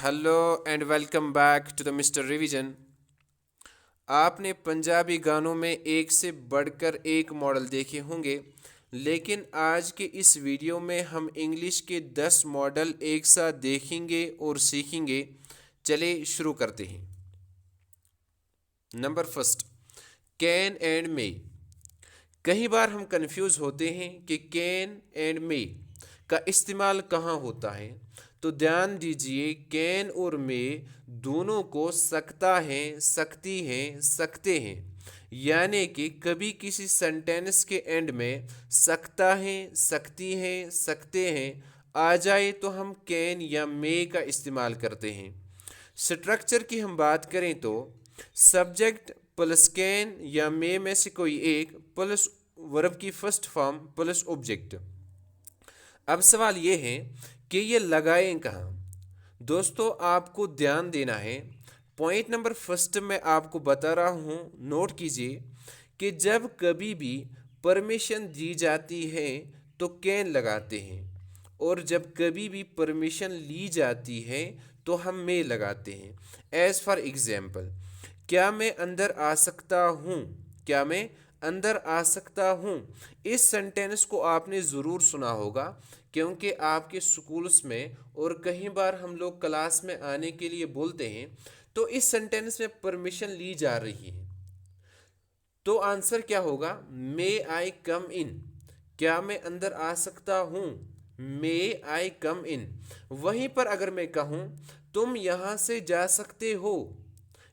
Hello and welcome back to the mister revision. आपने पंजाबी गानों में एक से बढ़कर एक मॉडल देखे होंगे, लेकिन आज के इस वीडियो में हम इंग्लिश के 10 मॉडल एक साथ देखेंगे और सीखेंगे। चले शुरू करते हैं। नंबर फर्स्ट, कैन एंड मे। कई बार हम कंफ्यूज होते हैं कि कैन एंड मे का इस्तेमाल कहाँ होता है। तो ध्यान दीजिए, कैन और मे दोनों को सकता है, सकती है, सकते हैं। यानी कि कभी किसी सेंटेंस के एंड में सकता है, सकती है, सकते हैं आ जाए तो हम कैन या मे का इस्तेमाल करते हैं। स्ट्रक्चर की हम बात करें तो सब्जेक्ट प्लस कैन या मे में से कोई एक प्लस वर्ब की फर्स्ट फॉर्म प्लस ऑब्जेक्ट। अब सवाल ये है कि ये लगाएं कहाँ। दोस्तों, आपको ध्यान देना है। पॉइंट नंबर फर्स्ट में आपको बता रहा हूँ, नोट कीजिए कि जब कभी भी परमिशन दी जाती है तो कैन लगाते हैं, और जब कभी भी परमिशन ली जाती है तो हम मे लगाते हैं। एज फॉर एग्जाम्पल, क्या मैं अंदर आ सकता हूँ? क्या मैं अंदर आ सकता हूँ? इस सेंटेंस को आपने ज़रूर सुना होगा, क्योंकि आपके स्कूल्स में और कई बार हम लोग क्लास में आने के लिए बोलते हैं, तो इस सेंटेंस में परमिशन ली जा रही है। तो आंसर क्या होगा? मे आई कम इन। क्या मैं अंदर आ सकता हूँ? मे आई कम इन। वहीं पर अगर मैं कहूँ तुम यहाँ से जा सकते हो,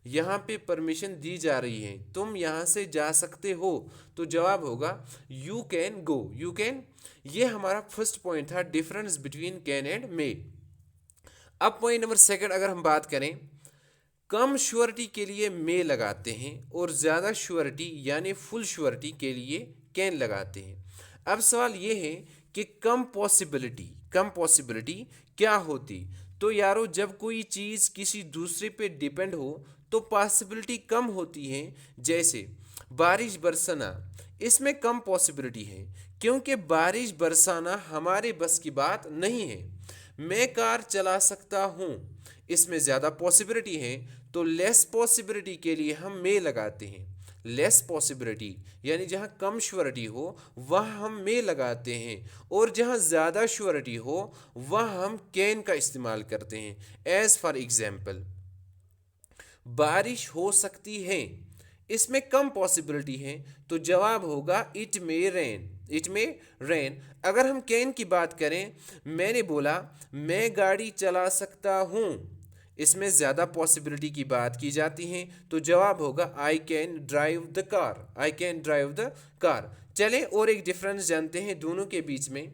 यहाँ पे परमिशन दी जा रही है, तुम यहाँ से जा सकते हो, तो जवाब होगा you can go, you can. ये हमारा फर्स्ट पॉइंट था, डिफरेंस बिटवीन कैन एंड मे। अब पॉइंट नंबर सेकंड अगर हम बात करें, कम श्योरिटी के लिए मे लगाते हैं और ज़्यादा श्योरिटी यानी फुल श्योरिटी के लिए कैन लगाते हैं। अब सवाल ये है कि कम पॉसिबिलिटी क्या होती? तो यारो, जब कोई चीज़ किसी दूसरे पे डिपेंड हो तो पॉसिबिलिटी कम होती है। जैसे बारिश बरसना, इसमें कम पॉसिबिलिटी है क्योंकि बारिश बरसाना हमारे बस की बात नहीं है। मैं कार चला सकता हूँ, इसमें ज़्यादा पॉसिबिलिटी है, तो लेस पॉसिबिलिटी के लिए हम मे लगाते हैं। लेस पॉसिबिलिटी यानी जहाँ कम श्योरिटी हो वह हम मे लगाते हैं, और जहाँ ज़्यादा श्योरिटी हो वह हम कैन का इस्तेमाल करते हैं। एज फॉर एग्जाम्पल, बारिश हो सकती है, इसमें कम पॉसिबिलिटी है, तो जवाब होगा it may rain, it may rain. अगर हम कैन की बात करें, मैंने बोला मैं गाड़ी चला सकता हूँ, इसमें ज़्यादा पॉसिबिलिटी की बात की जाती है, तो जवाब होगा I can drive the car, I can drive the car. चलें और एक डिफरेंस जानते हैं दोनों के बीच में।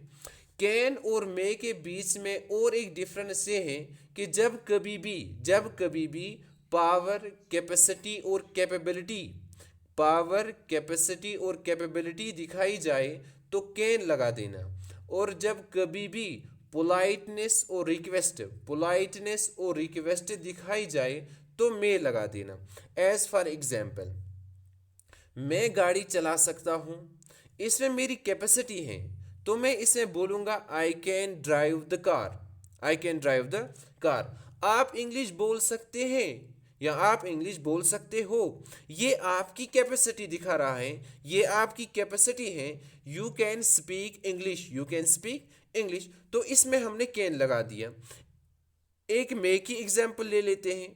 कैन और मे के बीच में और एक डिफरेंस ये है कि जब कभी भी पावर, कैपेसिटी और कैपेबिलिटी, पावर, कैपेसिटी और कैपेबिलिटी दिखाई जाए तो कैन लगा देना, और जब कभी भी पोलाइटनेस और रिक्वेस्ट दिखाई जाए तो मे लगा देना। एज फॉर एग्जाम्पल, मैं गाड़ी चला सकता हूँ, इसमें मेरी कैपेसिटी है, तो मैं इसे बोलूँगा I can drive the car, I can drive the car. आप इंग्लिश बोल सकते हैं या आप इंग्लिश बोल सकते हो, ये आपकी कैपेसिटी दिखा रहा है, ये आपकी कैपेसिटी है। You can speak English, you can speak English, तो इसमें हमने कैन लगा दिया। एक मे की एग्जाम्पल ले लेते हैं।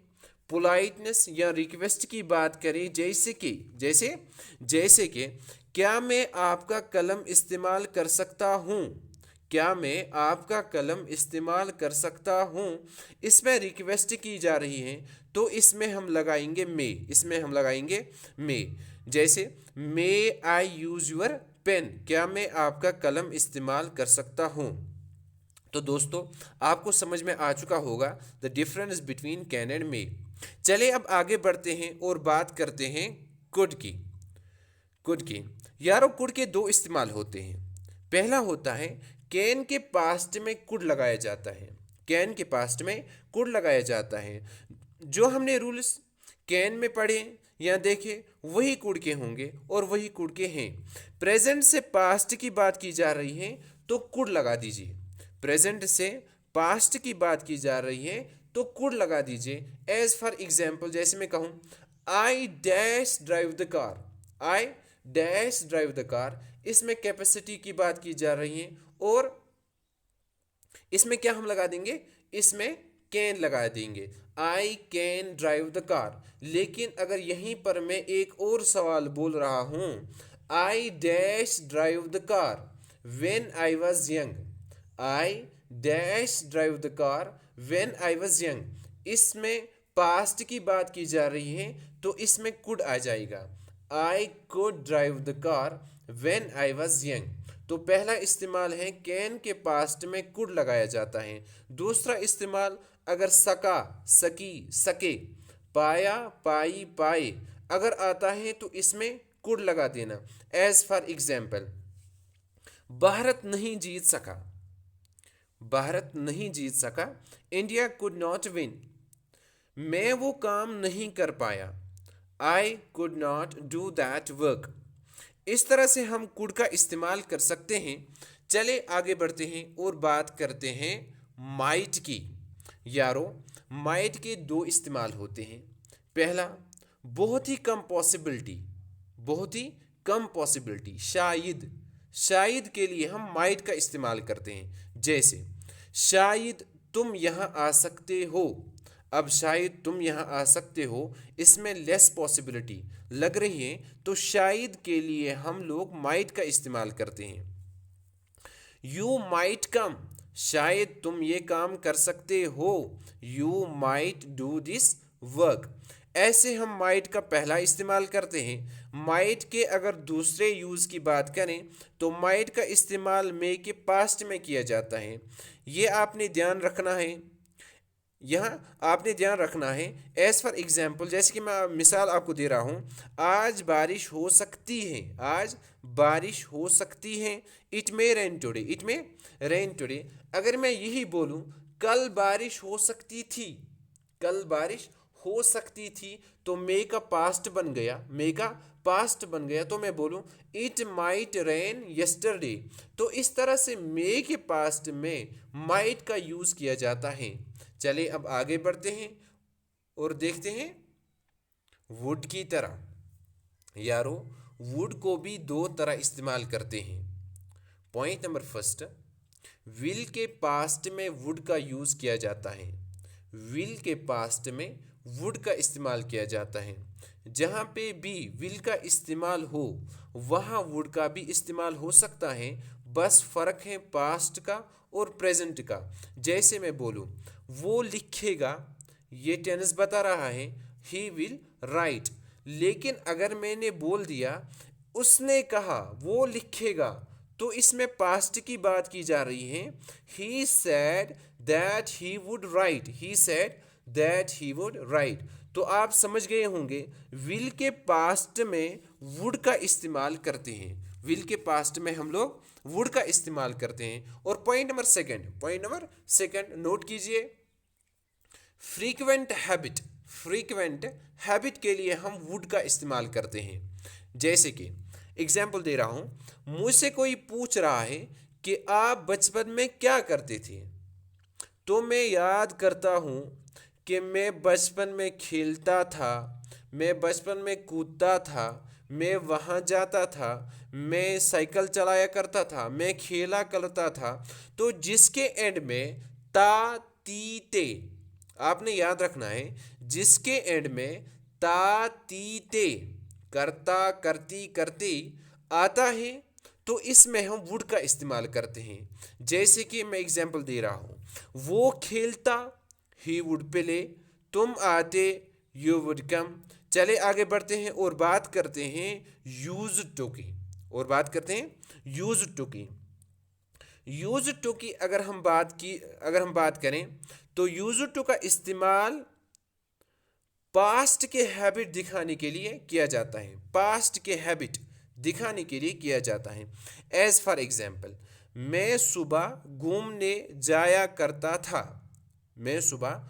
पोलाइटनेस या रिक्वेस्ट की बात करें, जैसे कि क्या मैं आपका कलम इस्तेमाल कर सकता हूँ? क्या मैं आपका कलम इस्तेमाल कर सकता हूँ? इसमें रिक्वेस्ट की जा रही है, तो इसमें हम लगाएंगे मे। जैसे मे आई यूज़ योर पेन, क्या मैं आपका कलम इस्तेमाल कर सकता हूँ? तो दोस्तों, आपको समझ में आ चुका होगा the difference between can and मे। चले अब आगे बढ़ते हैं और बात करते हैं कुड की। यारो, कुड के दो इस्तेमाल होते हैं। पहला होता है कैन के पास्ट में कुड लगाया जाता है, कैन के पास्ट में कुड लगाया जाता है। जो हमने रूल्स कैन में पढ़े या देखे वही कुड के होंगे और वही कुड के हैं। प्रेजेंट से पास्ट की बात की जा रही है तो कुड लगा दीजिए, प्रेजेंट से पास्ट की बात की जा रही है तो कुड लगा दीजिए। एज फॉर एग्जाम्पल, जैसे मैं कहूँ I dash drive the car, I dash drive the car, इसमें कैपेसिटी की बात की जा रही है और इसमें क्या हम लगा देंगे, इसमें कैन लगा देंगे, I can drive the car. लेकिन अगर यहीं पर मैं एक और सवाल बोल रहा हूं, I dash drive the car when I was young, I dash drive the car when I was young, इसमें पास्ट की बात की जा रही है तो इसमें कुड आ जाएगा, I could drive the car when I was young. तो पहला इस्तेमाल है कैन के पास्ट में कुड लगाया जाता है। दूसरा इस्तेमाल अगर सका, सकी, सके, पाया, पाई, पाए अगर आता है तो इसमें कुड लगा देना। एज फॉर एग्जाम्पल, भारत नहीं जीत सका, भारत नहीं जीत सका, इंडिया कुड नॉट विन, मैं वो काम नहीं कर पाया, I could not do that work. इस तरह से हम कुड का इस्तेमाल कर सकते हैं। चले आगे बढ़ते हैं और बात करते हैं माइट की। यारो, माइट के दो इस्तेमाल होते हैं। पहला, बहुत ही कम पॉसिबिलिटी, बहुत ही कम पॉसिबिलिटी, शायद, शायद के लिए हम माइट का इस्तेमाल करते हैं। जैसे शायद तुम यहाँ आ सकते हो, अब शायद तुम यहाँ आ सकते हो इसमें लेस पॉसिबिलिटी लग रही है तो शायद के लिए हम लोग माइट का इस्तेमाल करते हैं। यू माइट कम, शायद तुम ये काम कर सकते हो, you might do this work. ऐसे हम माइट का पहला इस्तेमाल करते हैं। माइट के अगर दूसरे यूज़ की बात करें तो माइट का इस्तेमाल मे के पास्ट में किया जाता है। ये आपने ध्यान रखना है, यहाँ आपने ध्यान रखना है। एज फॉर एग्जाम्पल, जैसे कि मैं मिसाल आपको दे रहा हूँ, आज बारिश हो सकती है, आज बारिश हो सकती है, it may rain today, it may rain today. अगर मैं यही बोलूँ कल बारिश हो सकती थी, कल बारिश हो सकती थी, तो मे का पास्ट बन गया, मे का पास्ट बन गया, तो मैं बोलूँ इट माइट रेन यस्टरडे। तो इस तरह से मे के पास्ट में माइट का यूज़ किया जाता है। चलिए अब आगे बढ़ते हैं और देखते हैं वुड की तरह। यारो, वुड को भी दो तरह इस्तेमाल करते हैं। पॉइंट नंबर फर्स्ट, विल के पास्ट में वुड का यूज़ किया जाता है। विल के पास्ट में वुड का इस्तेमाल किया जाता है। जहाँ पे भी विल का इस्तेमाल हो वहाँ वुड का भी इस्तेमाल हो सकता है, बस फ़र्क है पास्ट का और प्रेजेंट का। जैसे मैं बोलूँ वो लिखेगा, ये टेंस बता रहा है ही विल राइट, लेकिन अगर मैंने बोल दिया उसने कहा वो लिखेगा, तो इसमें पास्ट की बात की जा रही है। He said that he would write, he said that he would write. तो आप समझ गए होंगे विल के पास्ट में वुड का इस्तेमाल करते हैं, विल के पास्ट में हम लोग वुड का इस्तेमाल करते हैं। और पॉइंट नंबर सेकंड नोट कीजिए, फ्रीक्वेंट हैबिट, फ्रीक्वेंट हैबिट के लिए हम वुड का इस्तेमाल करते हैं। जैसे कि एग्जाम्पल दे रहा हूँ, मुझसे कोई पूछ रहा है कि आप बचपन में क्या करते थे, तो मैं याद करता हूँ कि मैं बचपन में खेलता था, मैं बचपन में कूदता था, मैं वहाँ जाता था, मैं साइकिल चलाया करता था, मैं खेला करता था। तो जिसके एंड में ता ती ते, आपने याद रखना है, जिसके एंड में ता ती ते, करता करती करते आता है, तो इसमें हम वुड का इस्तेमाल करते हैं। जैसे कि मैं एग्जाम्पल दे रहा हूँ, वो खेलता ही वुड प्ले, तुम आते यू वुड कम। चले आगे बढ़ते हैं और बात करते हैं यूज टू की, और बात करते हैं यूज टू की। यूज टू की अगर हम बात करें तो यूज टू का इस्तेमाल पास्ट के हैबिट दिखाने के लिए किया जाता है, पास्ट के हैबिट दिखाने के लिए किया जाता है। एज फॉर एग्जाम्पल, मैं सुबह घूमने जाया करता था, मैं सुबह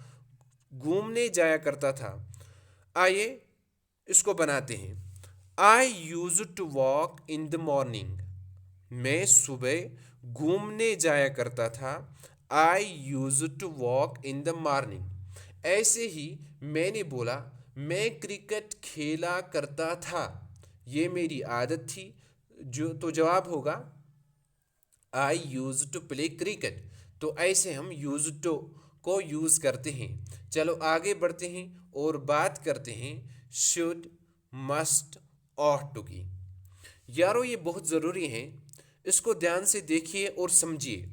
घूमने जाया करता था। आइए इसको बनाते हैं, I use to walk in the morning, मैं सुबह घूमने जाया करता था, I use to walk in the morning. ऐसे ही मैंने बोला मैं क्रिकेट खेला करता था, ये मेरी आदत थी। जो तो जवाब होगा आई यूज टू प्ले क्रिकेट। तो ऐसे हम यूज टू को यूज करते हैं। चलो आगे बढ़ते हैं और बात करते हैं शुड, मस्ट, ought to की। यारो ये बहुत ज़रूरी है, इसको ध्यान से देखिए और समझिए।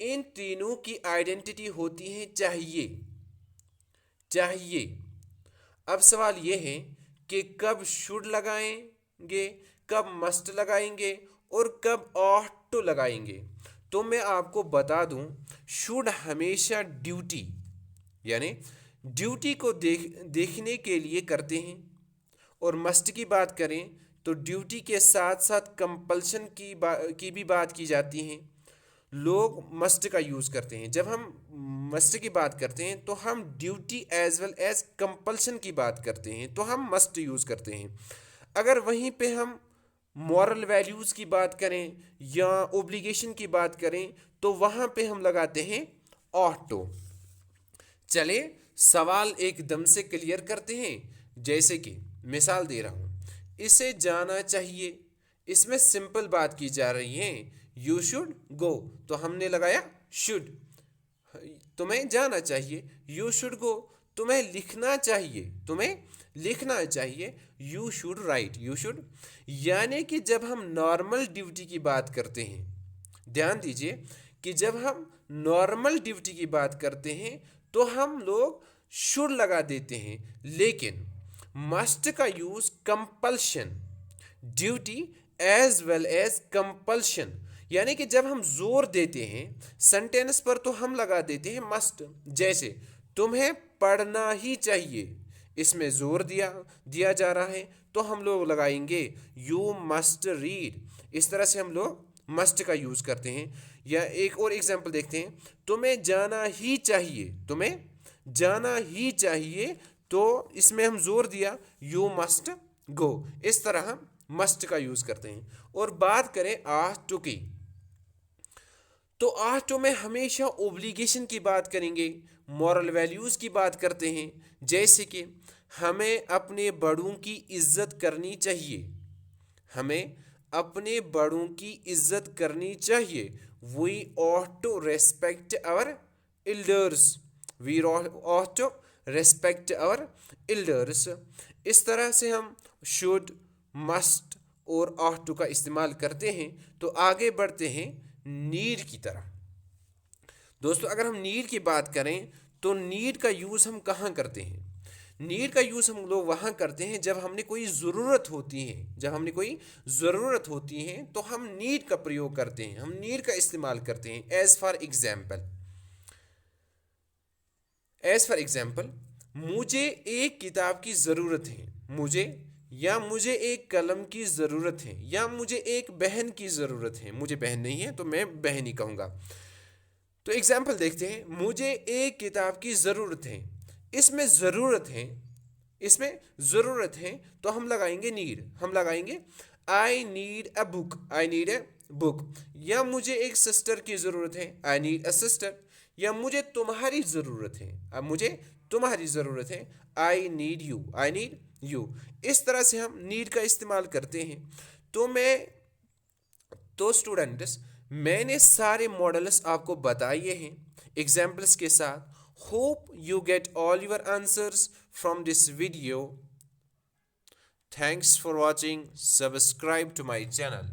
इन तीनों की आइडेंटिटी होती है चाहिए। चाहिए। अब सवाल ये है कि कब शुड लगाएंगे, कब मस्ट लगाएंगे और कब ought to लगाएंगे। तो मैं आपको बता दूं, शुड हमेशा ड्यूटी यानी ड्यूटी को देखने के लिए करते हैं, और मस्ट की बात करें तो ड्यूटी के साथ साथ कंपल्शन की भी बात की जाती है। लोग मस्ट का यूज़ करते हैं। जब हम मस्ट की बात करते हैं तो हम duty as well as compulsion की बात करते हैं, तो हम मस्ट यूज़ करते हैं। अगर वहीं पे हम मॉरल वैल्यूज़ की बात करें या ओब्लिगेशन की बात करें तो वहाँ पे हम लगाते हैं ऑटो। चले सवाल एकदम से क्लियर करते हैं। जैसे कि मिसाल दे रहा हूँ, इसे जाना चाहिए। इसमें सिंपल बात की जा रही है, यू शुड गो, तो हमने लगाया शुड। तुम्हें जाना चाहिए, यू शुड गो। तुम्हें लिखना चाहिए, तुम्हें लिखना चाहिए, you should write, you should. यानी कि जब हम नॉर्मल ड्यूटी की बात करते हैं, ध्यान दीजिए कि जब हम नॉर्मल ड्यूटी की बात करते हैं तो हम लोग शुड लगा देते हैं, लेकिन मस्ट का use compulsion, duty as well as compulsion, यानी कि जब हम जोर देते हैं सेंटेंस पर तो हम लगा देते हैं मस्ट। जैसे तुम्हें पढ़ना ही चाहिए, इसमें जोर दिया जा रहा है तो हम लोग लगाएंगे यू मस्ट रीड। इस तरह से हम लोग मस्ट का यूज करते हैं। या एक और एग्जांपल देखते हैं, तुम्हें जाना ही चाहिए, तुम्हें जाना ही चाहिए, तो इसमें हम जोर दिया यू मस्ट गो। इस तरह हम मस्ट का यूज करते हैं। और बात करें ought to की, तो ought to में हमेशा ओब्लिगेशन की बात करेंगे, मॉरल वैल्यूज की बात करते हैं। जैसे कि हमें अपने बड़ों की इज्जत करनी चाहिए, हमें अपने बड़ों की इज्जत करनी चाहिए। We ought to respect our elders, we ought to respect our elders। इस तरह से हम should, must और ought to का इस्तेमाल करते हैं। तो आगे बढ़ते हैं नीड की तरह। दोस्तों अगर हम नीड की बात करें तो नीड का यूज़ हम कहाँ करते हैं? नीड का यूज़ हम लोग वहाँ करते हैं जब हमने कोई ज़रूरत होती है, जब हमने कोई ज़रूरत होती है तो हम नीड का प्रयोग करते हैं, हम नीड का इस्तेमाल करते हैं। एज फॉर एग्जाम्पल मुझे एक किताब की ज़रूरत है, मुझे एक कलम की ज़रूरत है, या मुझे एक बहन की ज़रूरत है। मुझे बहन नहीं है तो मैं बहन ही कहूँगा। तो एग्जाम्पल देखते हैं, मुझे एक किताब की ज़रूरत है, इसमें ज़रूरत है तो हम लगाएंगे नीड, हम लगाएंगे आई नीड अ बुक। या मुझे एक सिस्टर की ज़रूरत है, आई नीड अ सिस्टर। या मुझे तुम्हारी ज़रूरत है, अब मुझे तुम्हारी ज़रूरत है, आई नीड यू। इस तरह से हम नीड का इस्तेमाल करते हैं। तो स्टूडेंट्स मैंने सारे मॉडल्स आपको बताए हैं एग्जाम्पल्स के साथ। Hope you get all your answers from this video. Thanks for watching, subscribe to my channel.